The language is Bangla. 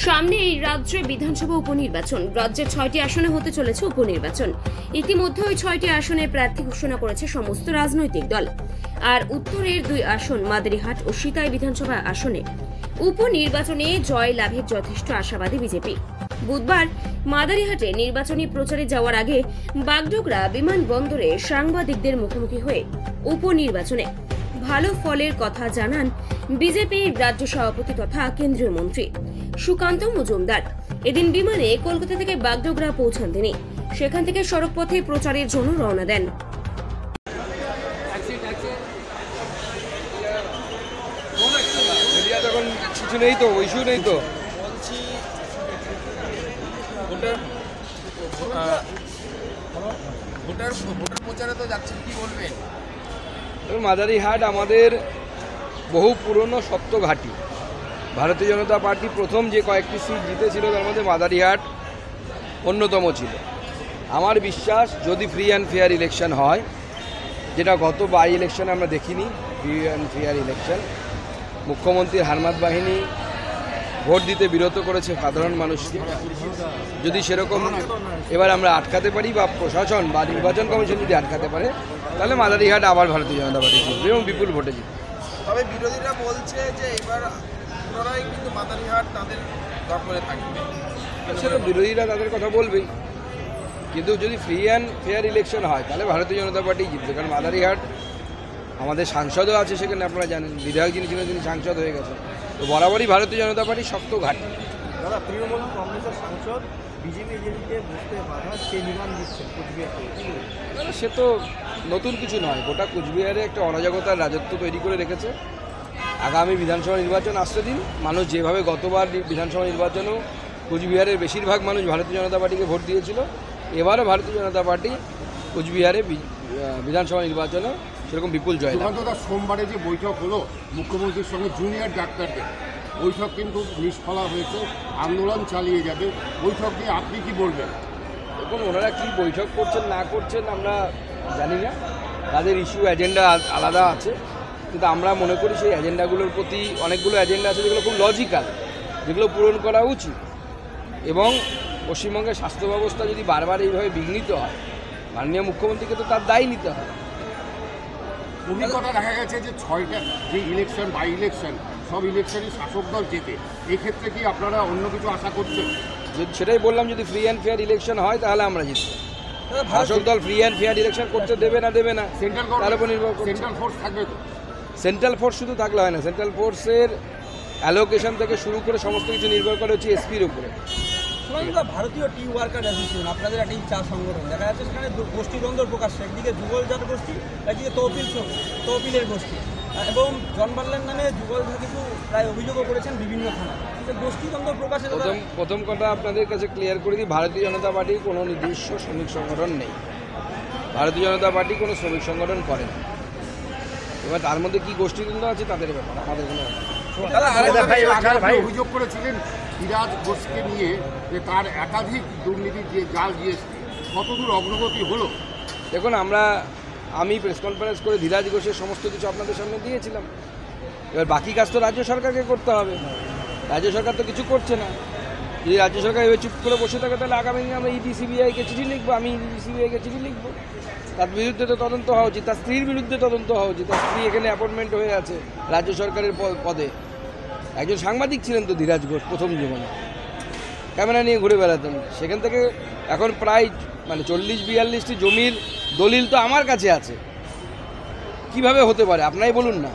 সামনে এই রাজ্যে বিধানসভা উপনির্বাচন। রাজ্যের 6টি আসনে হতে চলেছে উপনির্বাচন। ইতিমধ্যে ওই 6টি আসনে প্রার্থী ঘোষণা করেছে সমস্ত রাজনৈতিক দল। আর উত্তরের 2 আসন মাদারিহাট ও সিতাই বিধানসভা আসনে উপনির্বাচনে জয় লাভের যথেষ্ট আশাবাদী বিজেপি। বুধবার মাদারিহাটে নির্বাচনী প্রচারে যাওয়ার আগে বাগডোগরা বিমানবন্দরে সাংবাদিকদের মুখোমুখি হয়ে উপনির্বাচনে ভালো ফলের কথা জানান বিজেপির রাজ্য সভাপতি তথা কেন্দ্রীয় মন্ত্রী সুকান্ত মজুমদার। এদিন বিমানে কলকাতা থেকে বাগডোগরা পৌঁছান তিনি। সেখান থেকে সড়ক পথে প্রচারের জন্য রওনা দেন। কিছু নেই তো, ইস্যু নেই তো। ভোটার প্রচারে তো যাচ্ছেন, কি বলবেন? মাদারিহাট আমাদের বহু পুরনো সপ্ত ঘাঁটি। ভারতীয় জনতা পার্টি প্রথম যে কয়েকটি সিট জিতেছিল তার মধ্যে মাদারিহাট অন্যতম ছিল। আমার বিশ্বাস যদি ফ্রি অ্যান্ড ফেয়ার ইলেকশন হয়, যেটা গত বাই ইলেকশনে আমরা দেখিনি, ফ্রি অ্যান্ড ফেয়ার ইলেকশন, মুখ্যমন্ত্রীর হারমাত বাহিনী ভোট দিতে বিরত করেছে সাধারণ মানুষকে, যদি সেরকম এবার আমরা আটকাতে পারি বা প্রশাসন বা নির্বাচন কমিশন যদি আটকাতে পারে, তাহলে মাদারিহাট আবার ভারতীয় জনতা পার্টি জিতবে এবং বিপুল ভোটে জিতবে। তবে বিরোধীরা বলছে যে এবার পুনরায় কিন্তু মাদারিহাট তাদের দখলে থাকবে। সেটা বিরোধীরা তাদের কথা বলবেই, কিন্তু যদি ফ্রি অ্যান্ড ফেয়ার ইলেকশন হয় তাহলে ভারতীয় জনতা পার্টি জিতবে। কারণ মাদারিহাট আমাদের সাংসদও আছে সেখানে, আপনারা জানেন, বিধায়ক যিনি ছিলেন তিনি সাংসদ হয়ে গেছেন। তো বরাবরই ভারতীয় জনতা পার্টি শক্ত ঘাঁটি। দাদা, তৃণমূল কংগ্রেসের সাংসদ বিজেপি এজেন্টকে বুঝতে বাধা, সে নিলাম দিচ্ছেন কুচবিহারে। সে তো নতুন কিছু নয়, গোটা কুচবিহারে একটা অরাজকতার রাজত্ব তৈরি করে রেখেছে। আগামী বিধানসভা নির্বাচন আসতে দিন, মানুষ যেভাবে গতবার বিধানসভা নির্বাচনেও কুচবিহারের বেশিরভাগ মানুষ ভারতীয় জনতা পার্টিকে ভোট দিয়েছিল, এবারও ভারতীয় জনতা পার্টি কুচবিহারে বিধানসভা নির্বাচনে সেরকম বিপুল জয়। সোমবারে যে বৈঠক হলো মুখ্যমন্ত্রীর সঙ্গে জুনিয়র ডাক্তারদের, বৈঠক কিন্তু নিষ্ফলা হয়েছে, আন্দোলন চালিয়ে যাবে। বৈঠক নিয়ে আপনি কি বলবেন? দেখুন, ওনারা কী বৈঠক করছেন না করছেন আমরা জানি না, তাদের ইস্যু এজেন্ডা আলাদা আছে, কিন্তু আমরা মনে করি সেই এজেন্ডাগুলোর প্রতি অনেকগুলো এজেন্ডা আছে যেগুলো খুব লজিক্যাল, যেগুলো পূরণ করা উচিত। এবং পশ্চিমবঙ্গের স্বাস্থ্য ব্যবস্থা যদি বারবার এইভাবে বিঘ্নিত হয়, মাননীয় মুখ্যমন্ত্রীকে তো তার দায় নিতে হয়। অভিজ্ঞতা দেখা গেছে যে 6টা যে ইলেকশন বাই ইলেকশন, সব ইলেকশনই শাসক দল জেতে। এক্ষেত্রে কি আপনারা অন্য কিছু আশা করছেন? সেটাই বললাম, যদি ফ্রি অ্যান্ড ফেয়ার ইলেকশন হয় তাহলে আমরা জিতব। শাসক দল ফ্রি অ্যান্ড ফেয়ার ইলেকশন করতে দেবে না তার উপর নির্ভর করে। সেন্ট্রাল ফোর্স থাকবে তো? সেন্ট্রাল ফোর্স শুধু থাকলে হয় না, সেন্ট্রাল ফোর্সের অ্যালোকেশন থেকে শুরু করে সমস্ত কিছু নির্ভর করে হচ্ছে এসপির উপরে। ভারতীয় টি ওয়ার্কার অ্যাসোসিয়েশন, আপনাদের একটি চা সংগঠন, দেখা যাচ্ছে সেখানে গোষ্ঠীদ্বন্দ্ব প্রকাশ, একদিকে যুগলজাত গোষ্ঠী, একদিকে তহবিলের গোষ্ঠী, এবং জন বার্লার নামে যুগলজা কিছু প্রায় অভিযোগও করেছেন বিভিন্ন থানায়। গোষ্ঠীদ্বন্দ্ব প্রকাশে প্রথম কথা আপনাদের কাছে ক্লিয়ার করে দিই, ভারতীয় জনতা পার্টির কোনো নির্দিষ্ট শ্রমিক সংগঠন নেই। ভারতীয় জনতা পার্টি কোনো শ্রমিক সংগঠন করে না। এবার তার মধ্যে কি গোষ্ঠীদ্বন্দ্ব আছে তাদের ব্যাপার, আমাদের কোনো অভিযোগ করেছিলেন ধীরাজ ঘোষকে নিয়ে যে তার একাধিক দুর্নীতির যে জাল জিএসটি, কতদূর অগ্রগতি হলো? দেখুন, আমি প্রেস কনফারেন্স করে ধীরাজ ঘোষের সমস্ত কিছু আপনাদের সামনে দিয়েছিলাম। এবার বাকি কাজ তো রাজ্য সরকারকে করতে হবে। রাজ্য সরকার তো কিছু করছে না। যদি রাজ্য সরকার এভাবে চুপ করে বসে থাকে তাহলে আগামী দিনে আমরা ইডি সিবিআইকে চিঠি লিখবো, আমি ইডি সিবিআইকে চিঠি লিখবো। তার বিরুদ্ধে তো তদন্ত হওয়া উচিত, তার স্ত্রীর বিরুদ্ধে তদন্ত হওয়া উচিত। তার স্ত্রী এখানে অ্যাপয়েন্টমেন্ট হয়ে আছে রাজ্য সরকারের পদে। একজন সাংবাদিক ছিলেন তো ধীরাজ ঘোষ, প্রথম জীবনে ক্যামেরা নিয়ে ঘুরে বেড়াতেন। সেখান থেকে এখন প্রায় 40-42টি জমির দলিল তো আমার কাছে আছে। কিভাবে হতে পারে আপনারাই বলুন না।